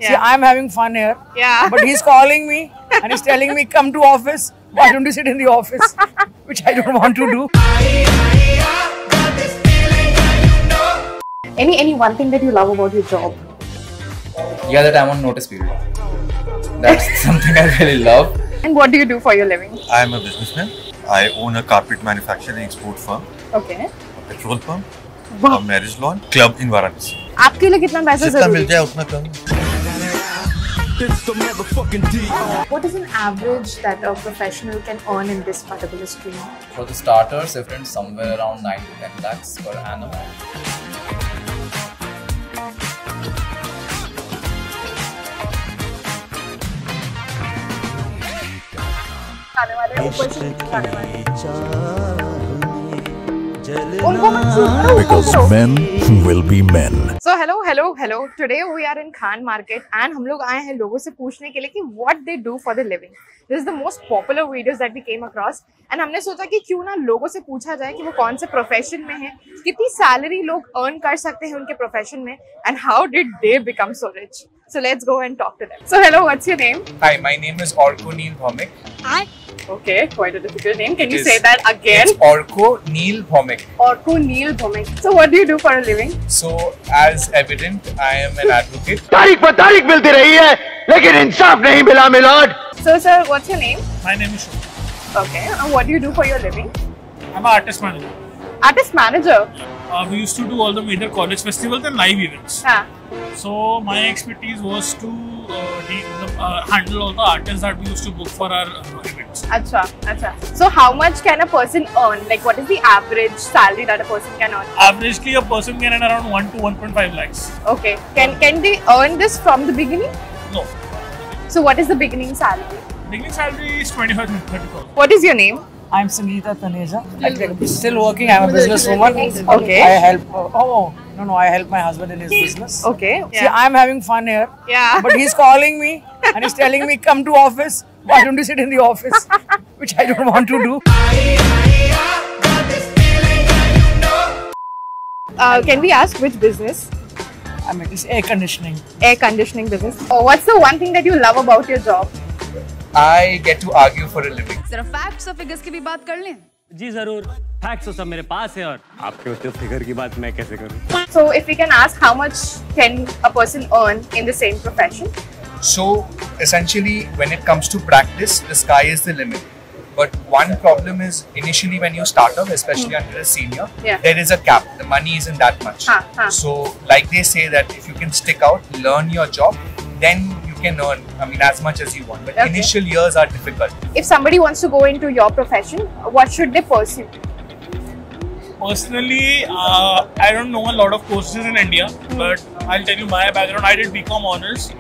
See, I'm having fun here. Yeah. But he's calling me and he's telling me, come to office. Why don't you sit in the office? Which I don't want to do. Any one thing that you love about your job? Yeah, that I'm on notice period. That's something I really love. And what do you do for your living? I am a businessman. I own a carpet manufacturing export firm, Okay. a petrol pump, a marriage lawn, club in Varanasi. आपके लिए कितना पैसा जितना जरूरी मिल जाए उतना कम. What is an average that a professional can earn in this particular stream? For the starters, if it's somewhere around 9 to 10 lakhs per annum. खाने वाले ऊपर से नीचे खाने वाले उनको मत सुनो, Because men will be men. So hello. Today we are in Khan Market and हम लोग आए हैं लोगों से पूछने के लिए कि what they do for the living. This is the most popular videos that we came across and हमने सोचा कि क्यों ना लोगों से पूछा जाए कि वो कौन से प्रोफेशन में हैं, कितनी सैलरी लोग अर्न कर सकते हैं उनके प्रोफेशन में and how did they become so rich. So let's go and talk to them. So hello, what's your name? Hi, my name is Orko Neil Bhaumik. Okay, quite a difficult name. Can you say that again? It's Orko Neil Bhaumik. Orko Neil Bhaumik. So what do you do for a living? So, as evident, I am an advocate. तारीख पर तारीख मिलती रही है लेकिन इंसाफ नहीं मिला Maillard. So sir, what's your name? My name is Shubh. Okay, and what do you do for your living? I'm an artist manager. Artist manager? We used to do all the major college festivals and live events. हाँ. So my expertise was to handle all the artists that we used to book for our events. अच्छा. So how much can a person earn? Like what is the average salary that a person can earn? Averagely, a person can earn around 1 to 1.5 lakhs. Okay. Can they earn this from the beginning? No. So what is the beginning salary? Beginning salary is 25-30,000. What is your name? I'm Sangeeta Taneja. I'm still working. I'm a businesswoman. Okay. I help. I help my husband in his business. Okay. See, I'm having fun here. Yeah. But he's calling me and he's telling me, come to office. Why don't you sit in the office? Which I don't want to do. Can we ask which business? I mean, it's air conditioning. Air conditioning business. What's the one thing that you love about your job? I get to argue for a living. जरा facts और figures की भी बात कर लें? जी जरूर. Facts तो सब मेरे पास है और आपके होते फिगर की बात मैं कैसे करूं? So if we can ask, how much can a person earn in the same profession? So, essentially, when it comes to practice, the sky is the limit. But one problem is, initially when you start off, especially under a senior, there is a cap. The money isn't that much. So, like they say that if you can stick out, learn your job, then you can earn, as much as you want. But initial years are difficult. If somebody wants to go into your profession, what should they pursue? Personally, I don't know a lot of courses in India, but I'll tell you my background. I did BCom honors,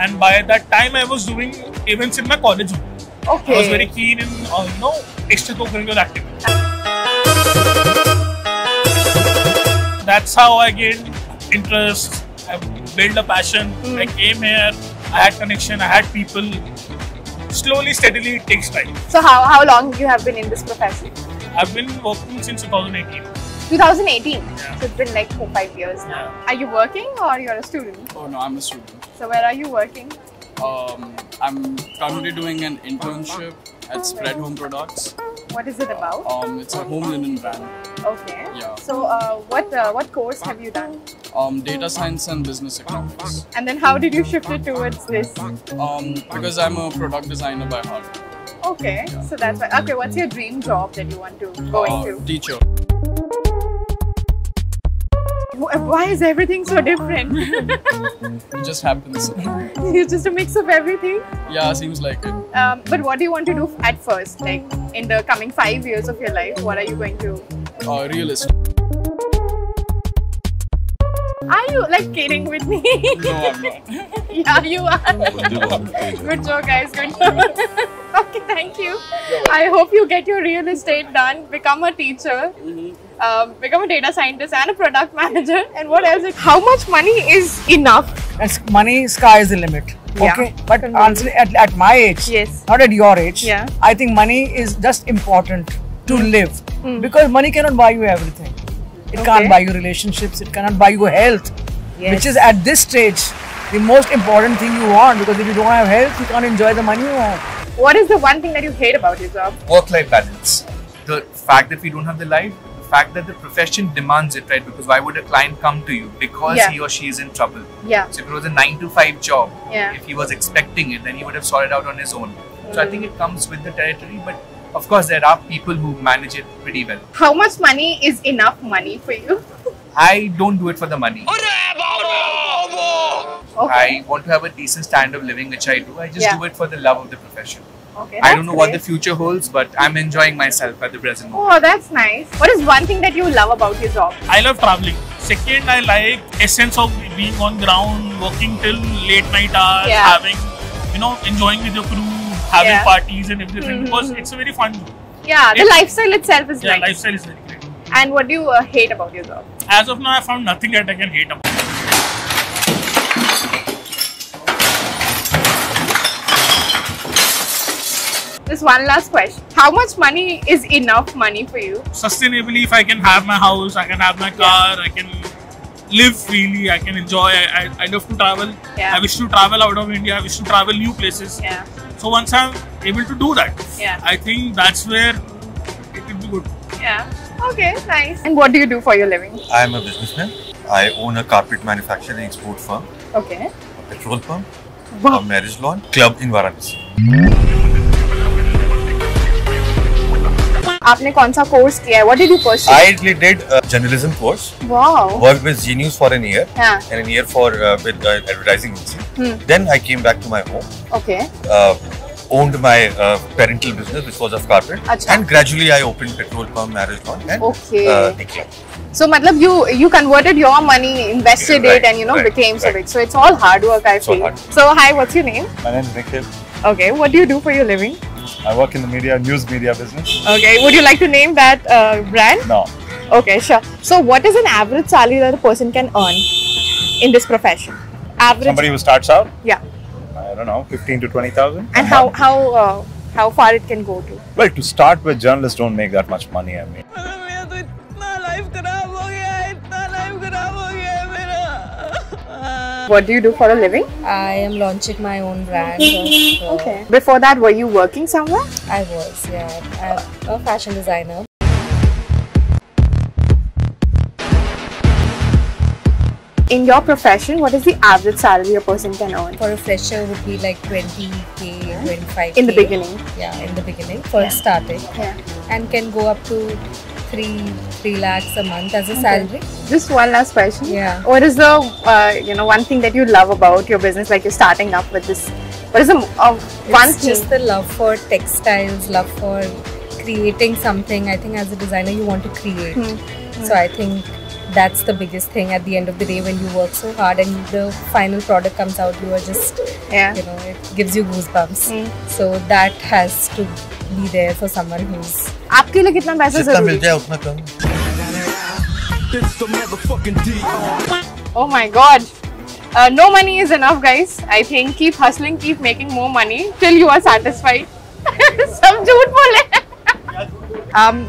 and by that time I was doing events in my college. Okay. I was very keen in extracurricular activities. That's how I gained interest. I built a passion. I came here. I had connection. I had people. Slowly, steadily, it takes time. So how long you have been in this profession? I've been working since 2018. 2018? Yeah. So it's been like 4-5 years now. Are you working or you're a student? Oh no, I'm a student. So where are you working? I'm currently doing an internship at Spread Home Products. What is it about? It's a home linen brand. Okay. Yeah. So what course have you done? Data science and business economics. And then how did you shift it towards this? Because I'm a product designer by heart. Okay. Yeah. So that's why. Okay, what's your dream job that you want to go into? Teacher. Why is everything so different? It just happens. It's just a mix of everything? Yeah, seems like it. But what do you want to do at first? Like in the coming 5 years of your life, what are you going to? Realist. Are you like kidding with me? No, I'm not. Yeah, you are. Good joke, guys. Good joke. Okay, thank you. I hope you get your real estate done, become a teacher, become a data scientist and a product manager. And what else? How much money is enough? Money, sky is the limit. Okay, but honestly, at my age, not at your age, I think money is just important to live because money cannot buy you everything. It can't buy you relationships, it cannot buy you health, which is at this stage the most important thing you want, because if you don't have health, you can't enjoy the money you have. What is the one thing that you hate about your job? Work-life balance. The fact that we don't have the life, the fact that the profession demands it, right? Because why would a client come to you? Because he or she is in trouble. Yeah. So if it was a 9 to 5 job, yeah, if he was expecting it, then he would have sorted out on his own. So I think it comes with the territory, but of course there are people who manage it pretty well. How much money is enough money for you? I don't do it for the money. I want to have a decent standard of living, which I do. I just do it for the love of the profession. Okay, I don't know what the future holds, but I'm enjoying myself at the present moment. Oh, that's nice. What is one thing that you love about your job? I love traveling. Second, I like essence of being on ground, working till late night hours, having, enjoying with your crew, having parties and everything, because it's a very fun job. Yeah, the lifestyle itself is nice. Yeah, lifestyle is very great. And what do you hate about your job? As of now, I found nothing that I can hate about. Just one last question. How much money is enough money for you? Sustainably, if I can have my house, I can have my car, I can live freely, I can enjoy. I love to travel. I wish to travel out of India. I wish to travel new places. So once I'm able to do that, I think that's where it will be good. Yeah. Okay, nice. And what do you do for your living? I am a businessman. I own a carpet manufacturing export firm. Okay. A petrol pump. A marriage lawn. Club in Varanasi. आपने कौन सा course किया है? What did you pursue? I did a journalism course. Wow. Worked with Zee News for a year. And a year for with advertising agency. Then I came back to my home. Okay. Owned my parental business, which was of carpet. And gradually I opened petrol pump, marriage lawn, and the club. So, matlab you converted your money, invested it, and became so big. So it's all hard work, I feel. So hi, what's your name? My name is Nikhil. Okay, what do you do for your living? I work in the news media business. Okay, would you like to name that brand? No. Okay, sure. So what is an average salary that a person can earn in this profession? Average. Somebody who starts out? Yeah. I don't know, 15 to 20,000. And how far it can go to? Well, to start with, journalists don't make that much money, I mean. What do you do for a living? I am launching my own brand. Okay. Before that, were you working somewhere? I was, yeah. I'm a fashion designer. In your profession, what is the average salary a person can earn? For a fresher, it would be like 20k, 25k. In the beginning? Yeah, in the beginning, first starting. Yeah. And can go up to 3 lakhs a month as a salary. Just one last question. Yeah. What is the one thing that you love about your business? Like you're starting up with this. What is the one thing? Just the love for textiles, love for creating something. I think as a designer, you want to create. So I think that's the biggest thing at the end of the day when you work so hard and the final product comes out, you are just, it gives you goosebumps. So that has to be there for someone who's... आपके लिए कितना पैसा जरूरी है? उतना कम. Oh my God. No money is enough, guys. I think keep hustling, keep making more money till you are satisfied. सब झूठ बोले.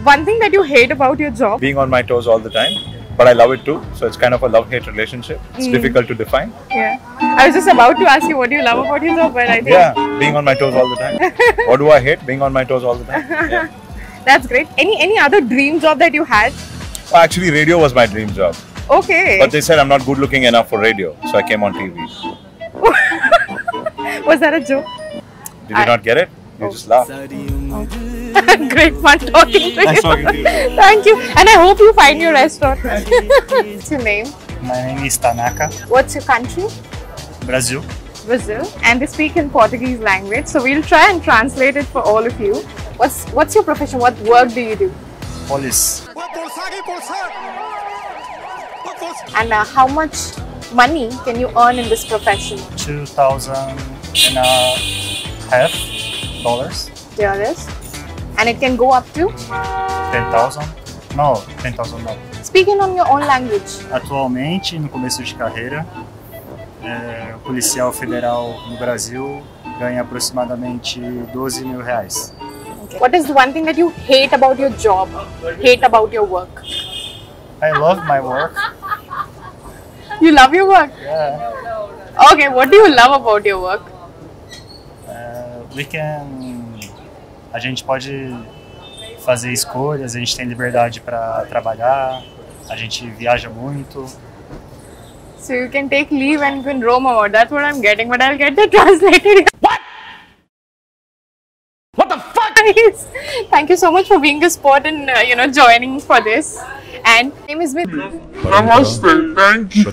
One thing that you hate about your job? Being on my toes all the time. But I love it too, so it's kind of a love-hate relationship. It's difficult to define. Yeah, I was just about to ask you what do you love about your job, but I think... Yeah, being on my toes all the time. What do I hate? Being on my toes all the time. Yeah. That's great. Any other dream job that you had? Actually, radio was my dream job. Okay. But they said I'm not good looking enough for radio, so I came on TV. Was that a joke? Did you not get it? You just laughed. Great fun talking to you. Nice talking to you. Thank you. And I hope you find your restaurant. What's your name? My name is Tanaka. What's your country? Brazil. Brazil. And they speak in Portuguese language. So we'll try and translate it for all of you. What's your profession? What work do you do? Police. And how much money can you earn in this profession? $2,500. $2. And it can go up to? 10,000? No, 10,000 não. Speaking on your own language. Atualmente, no começo de carreira, o policial federal no Brasil ganha aproximadamente R$12 mil. Okay. What is the one thing that you hate about your job? Hate about your work? I love my work. You love your work? Yeah. Okay, what do you love about your work? A gente pode fazer escolhas, a gente tem liberdade para trabalhar, a gente viaja muito. So you can take leave and you can roam about. That's what I'm getting, but I'll get that translated. What? What the fuck? Thank you so much for being a sport and joining for this. And name is Smith. Namaste. Thank you.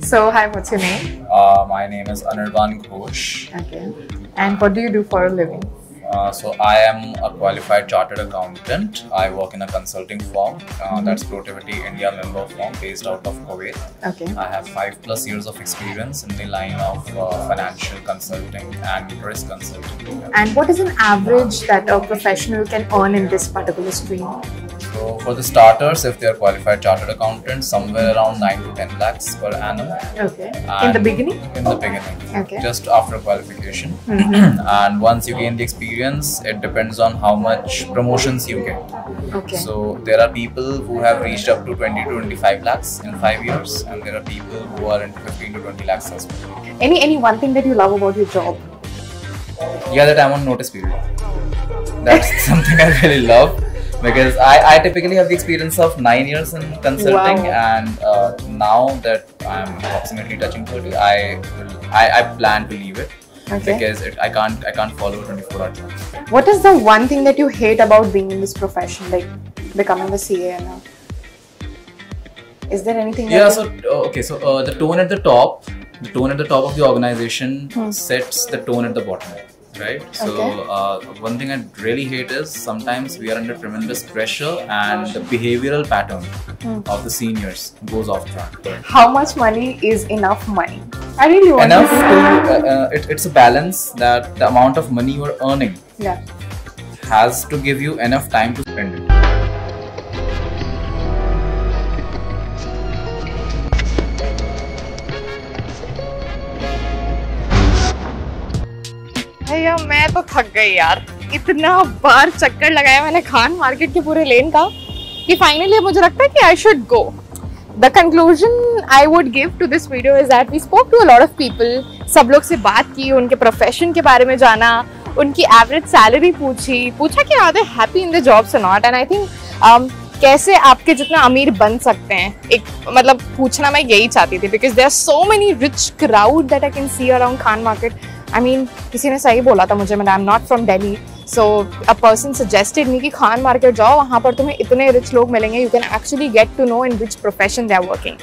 So hi, what's your name? My name is Anirban Ghosh. Okay. And what do you do for a living? So I am a qualified chartered accountant. I work in a consulting firm that's Protivity India member firm based out of Kuwait. Okay. I have 5+ years of experience in the line of financial consulting and risk consulting. And what is an average that a professional can earn in this particular stream? So for the starters, if they are qualified chartered accountants, somewhere around 9 to 10 lakhs per annum. Okay. In the beginning? In the beginning. Okay. Just after qualification. And once you gain the experience, it depends on how much promotions you get. Okay. So there are people who have reached up to 20 to 25 lakhs in 5 years, and there are people who are into 15 to 20 lakhs as well. Any one thing that you love about your job? Yeah, that I'm on notice period. That's something I really love. Because I typically have the experience of 9 years in consulting, and now that I'm approximately touching 30, I plan to leave it. Okay. Because I can't follow 24-hour job. What is the one thing that you hate about being in this profession, like becoming a CA and all? Is there anything? Yeah. So the tone at the top of the organization sets the tone at the bottom. Right. So one thing I really hate is sometimes we are under tremendous pressure and the behavioral pattern of the seniors goes off track. How much money is enough money? I really want enough to it's a balance that the amount of money you are earning has to give you enough time to spend it. भैया मैं तो थक गई यार, इतना बार चक्कर लगाया मैंने खान मार्केट के पूरे लेन का कि फाइनली मुझे लगता है कि I should go. The conclusion I would give to this video is that we spoke to a lot of people. सब लोग से बात की, उनके प्रोफेशन के बारे में जाना, उनकी एवरेज सैलरी पूछा कि are they happy in the jobs or not, and I think कैसे आपके जितना अमीर बन सकते हैं, एक मतलब पूछना मैं यही चाहती थी because there are so many rich crowd that I can see around Khan Market. I mean, किसी ने सही बोला था मुझे, I'm not from Delhi, so a person suggested me कि खान मार्केट जाओ, वहाँ पर तुम्हें इतने rich लोग मिलेंगे, you can actually get to know in which profession they are working.